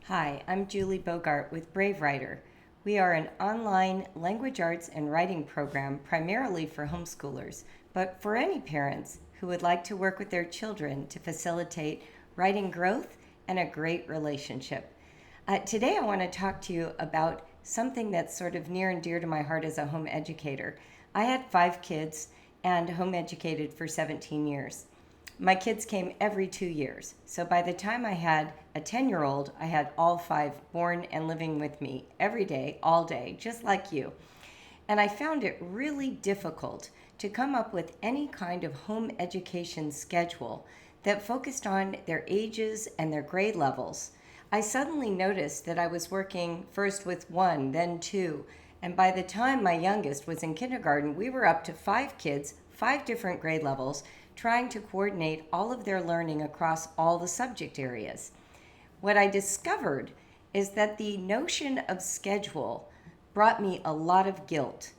Hi, I'm Julie Bogart with Brave Writer. We are an online language arts and writing program primarily for homeschoolers, but for any parents who would like to work with their children to facilitate writing growth and a great relationship. Today, I want to talk to you about something that's sort of near and dear to my heart as a home educator. I had 5 kids and home educated for 17 years. My kids came every 2 years. So by the time I had a 10-year-old, I had all 5 born and living with me every day, all day, just like you. And I found it really difficult to come up with any kind of home education schedule that focused on their ages and their grade levels. I suddenly noticed that I was working first with one, then two, and by the time my youngest was in kindergarten, we were up to 5 kids, 5 different grade levels, trying to coordinate all of their learning across all the subject areas. What I discovered is that the notion of schedule brought me a lot of guilt.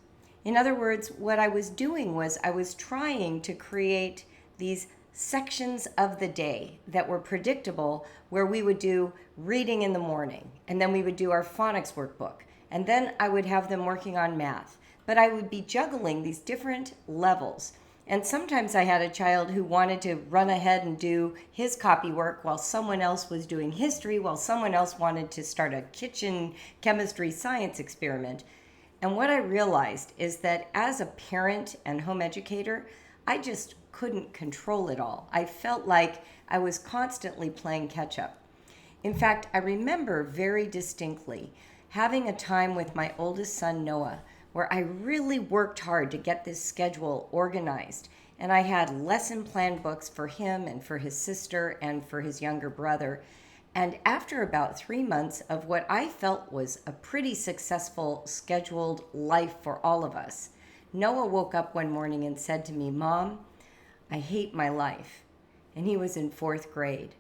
In other words, what I was doing was I was trying to create these sections of the day that were predictable, where we would do reading in the morning, and then we would do our phonics workbook, and then I would have them working on math. But I would be juggling these different levels. And sometimes I had a child who wanted to run ahead and do his copy work while someone else was doing history, while someone else wanted to start a kitchen chemistry science experiment. And what I realized is that as a parent and home educator, I just couldn't control it all. I felt like I was constantly playing catch up. In fact, I remember very distinctly having a time with my oldest son, Noah, where I really worked hard to get this schedule organized. And I had lesson plan books for him and for his sister and for his younger brother. And after about 3 months of what I felt was a pretty successful scheduled life for all of us, Noah woke up one morning and said to me, "Mom, I hate my life." And he was in 4th grade.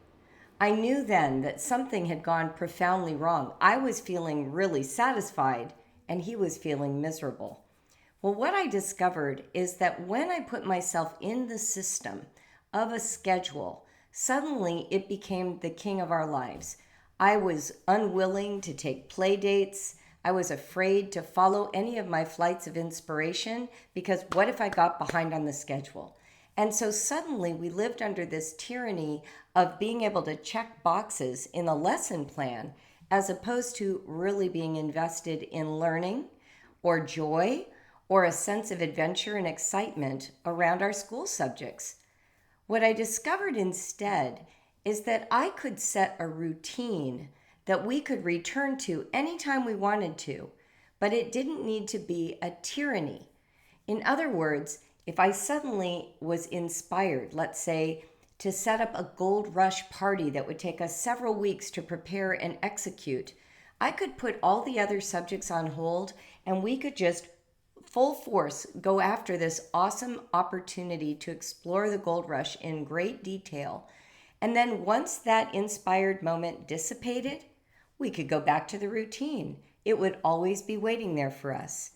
I knew then that something had gone profoundly wrong. I was feeling really satisfied, and he was feeling miserable. Well, what I discovered is that when I put myself in the system of a schedule, suddenly it became the king of our lives. I was unwilling to take play dates. I was afraid to follow any of my flights of inspiration because what if I got behind on the schedule? And so suddenly we lived under this tyranny of being able to check boxes in a lesson plan as opposed to really being invested in learning or joy or a sense of adventure and excitement around our school subjects. What I discovered instead is that I could set a routine that we could return to anytime we wanted to, but it didn't need to be a tyranny. In other words, if I suddenly was inspired, let's say, to set up a gold rush party that would take us several weeks to prepare and execute, I could put all the other subjects on hold and we could just full force go after this awesome opportunity to explore the gold rush in great detail. And then once that inspired moment dissipated, we could go back to the routine. It would always be waiting there for us.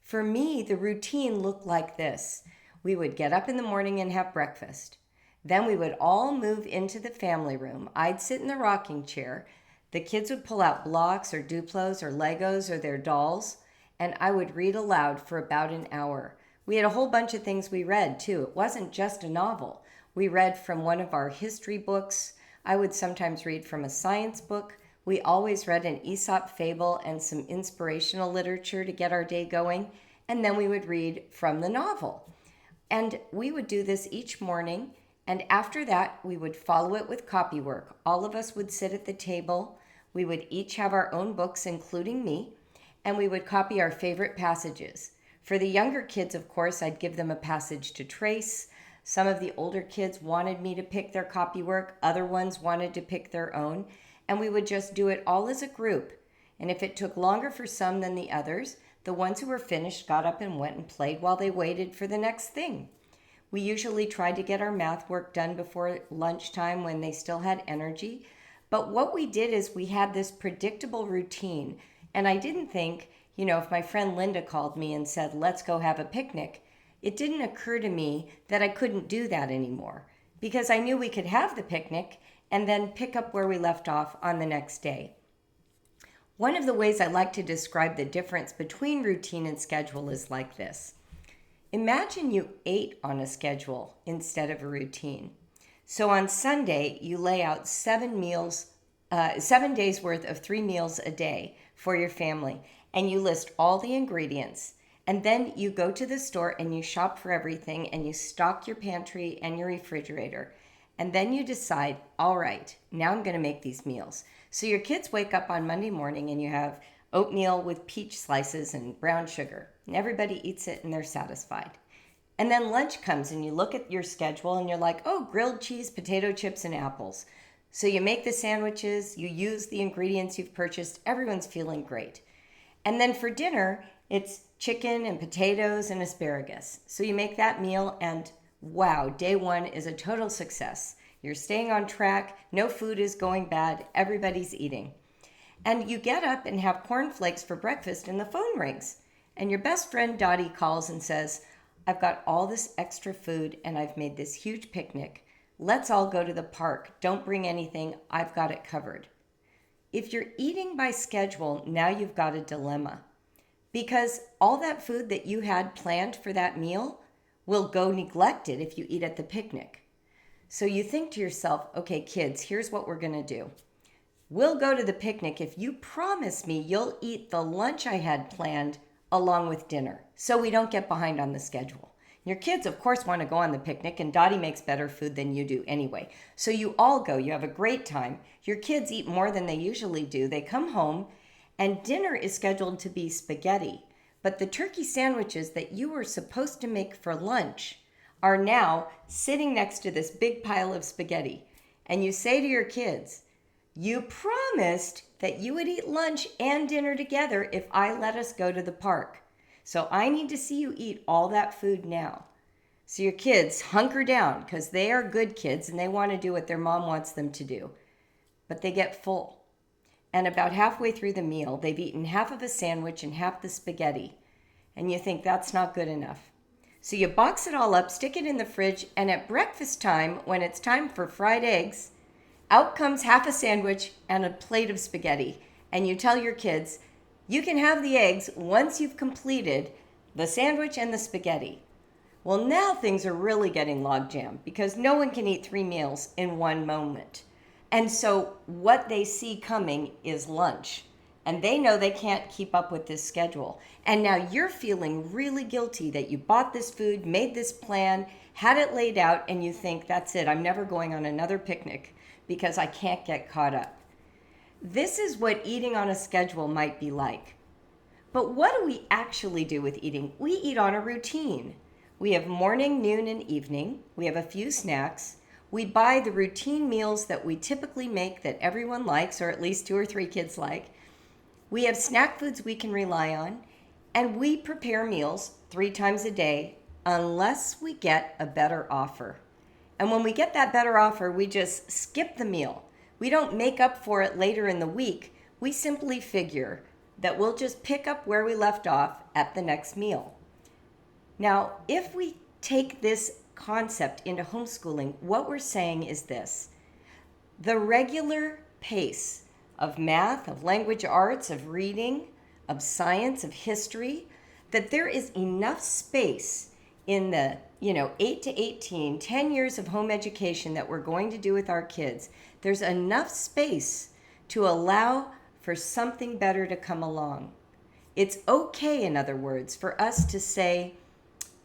For me, the routine looked like this. We would get up in the morning and have breakfast. Then we would all move into the family room. I'd sit in the rocking chair. The kids would pull out blocks or Duplos or Legos or their dolls, and I would read aloud for about an hour. We had a whole bunch of things we read too. It wasn't just a novel. We read from one of our history books. I would sometimes read from a science book. We always read an Aesop fable and some inspirational literature to get our day going. And then we would read from the novel. And we would do this each morning. And after that, we would follow it with copy work. All of us would sit at the table. We would each have our own books, including me, and we would copy our favorite passages. For the younger kids, of course, I'd give them a passage to trace. Some of the older kids wanted me to pick their copy work. Other ones wanted to pick their own. And we would just do it all as a group. And if it took longer for some than the others, the ones who were finished got up and went and played while they waited for the next thing. We usually tried to get our math work done before lunchtime when they still had energy. But what we did is we had this predictable routine. And I didn't think, if my friend Linda called me and said, "Let's go have a picnic," it didn't occur to me that I couldn't do that anymore because I knew we could have the picnic and then pick up where we left off on the next day. One of the ways I like to describe the difference between routine and schedule is like this. Imagine you ate on a schedule instead of a routine. So on Sunday, you lay out 7 days worth of 3 meals a day for your family, and you list all the ingredients. And then you go to the store and you shop for everything and you stock your pantry and your refrigerator. And then you decide, all right, now I'm going to make these meals. So your kids wake up on Monday morning and you have oatmeal with peach slices and brown sugar. And everybody eats it and they're satisfied. And then lunch comes and you look at your schedule and you're like, oh, grilled cheese, potato chips, and apples. So you make the sandwiches, you use the ingredients you've purchased, everyone's feeling great. And then for dinner, it's chicken and potatoes and asparagus. So you make that meal and wow, day one is a total success. You're staying on track, no food is going bad, everybody's eating. And you get up and have cornflakes for breakfast and the phone rings. And your best friend Dottie calls and says, I've got all this extra food and I've made this huge picnic. Let's all go to the park. Don't bring anything, I've got it covered. If you're eating by schedule, now you've got a dilemma. Because all that food that you had planned for that meal will go neglected if you eat at the picnic. So you think to yourself, okay, kids, here's what we're going to do. We'll go to the picnic if you promise me you'll eat the lunch I had planned along with dinner, so we don't get behind on the schedule. Your kids, of course, want to go on the picnic, and Dottie makes better food than you do anyway. So you all go. You have a great time. Your kids eat more than they usually do. They come home, and dinner is scheduled to be spaghetti. But the turkey sandwiches that you were supposed to make for lunch are now sitting next to this big pile of spaghetti. And you say to your kids, you promised that you would eat lunch and dinner together if I let us go to the park. So I need to see you eat all that food now. So your kids hunker down because they are good kids and they want to do what their mom wants them to do. But they get full. And about halfway through the meal, they've eaten half of a sandwich and half the spaghetti. And you think that's not good enough. So you box it all up, stick it in the fridge, and at breakfast time, when it's time for fried eggs, out comes half a sandwich and a plate of spaghetti. And you tell your kids, you can have the eggs once you've completed the sandwich and the spaghetti. Well, now things are really getting logjammed because no one can eat 3 meals in one moment. And so what they see coming is lunch. And they know they can't keep up with this schedule. And now you're feeling really guilty that you bought this food, made this plan, had it laid out, and you think, that's it, I'm never going on another picnic because I can't get caught up. This is what eating on a schedule might be like. But what do we actually do with eating? We eat on a routine. We have morning, noon, and evening. We have a few snacks. We buy the routine meals that we typically make that everyone likes, or at least 2 or 3 kids like. We have snack foods we can rely on, and we prepare meals 3 times a day unless we get a better offer. And when we get that better offer, we just skip the meal. We don't make up for it later in the week. We simply figure that we'll just pick up where we left off at the next meal. Now, if we take this concept into homeschooling, what we're saying is this. The regular pace of math, of language arts, of reading, of science, of history, that there is enough space in the 8 to 18, 10 years of home education that we're going to do with our kids. There's enough space to allow for something better to come along. It's okay, in other words, for us to say,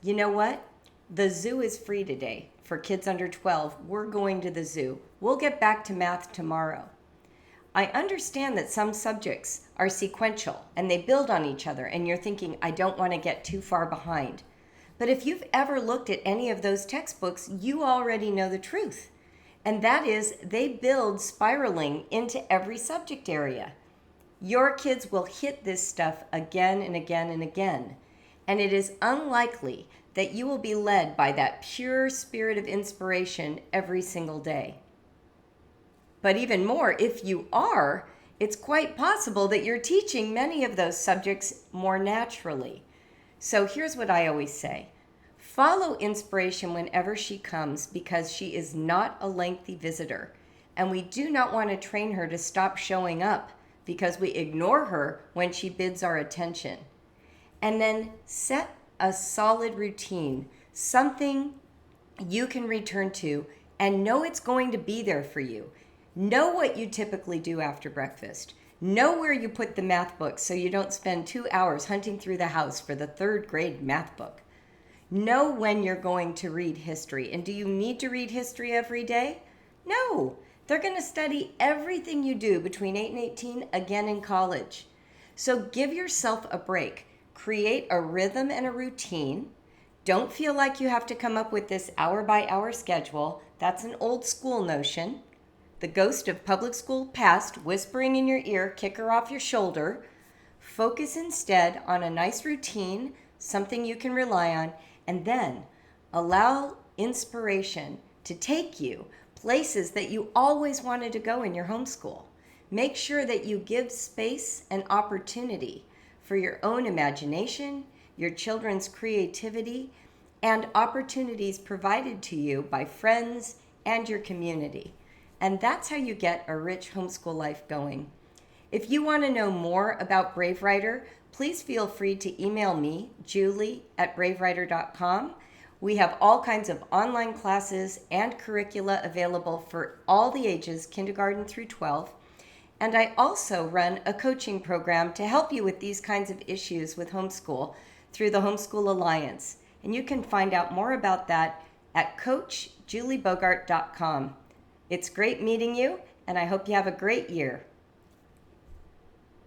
you know what? The zoo is free today. For kids under 12, we're going to the zoo. We'll get back to math tomorrow. I understand that some subjects are sequential and they build on each other, and you're thinking, I don't want to get too far behind. But if you've ever looked at any of those textbooks, you already know the truth. And that is, they build spiraling into every subject area. Your kids will hit this stuff again and again and again. And it is unlikely that you will be led by that pure spirit of inspiration every single day. But even more, if you are, it's quite possible that you're teaching many of those subjects more naturally. So here's what I always say. Follow inspiration whenever she comes because she is not a lengthy visitor. And we do not want to train her to stop showing up because we ignore her when she bids our attention. And then set a solid routine, something you can return to and know it's going to be there for you. Know what you typically do after breakfast. Know where you put the math book so you don't spend 2 hours hunting through the house for the 3rd grade math book. Know when you're going to read history. And do you need to read history every day? No. They're going to study everything you do between 8 and 18 again in college. So give yourself a break. Create a rhythm and a routine. Don't feel like you have to come up with this hour-by-hour schedule. That's an old school notion. The ghost of public school past whispering in your ear, kick her off your shoulder. Focus instead on a nice routine, something you can rely on, and then allow inspiration to take you places that you always wanted to go in your homeschool. Make sure that you give space and opportunity for your own imagination, your children's creativity, and opportunities provided to you by friends and your community. And that's how you get a rich homeschool life going. If you want to know more about Brave Writer, please feel free to email me, julie@bravewriter.com. We have all kinds of online classes and curricula available for all the ages, kindergarten through 12. And I also run a coaching program to help you with these kinds of issues with homeschool through the Homeschool Alliance. And you can find out more about that at coachjuliebogart.com. It's great meeting you, and I hope you have a great year.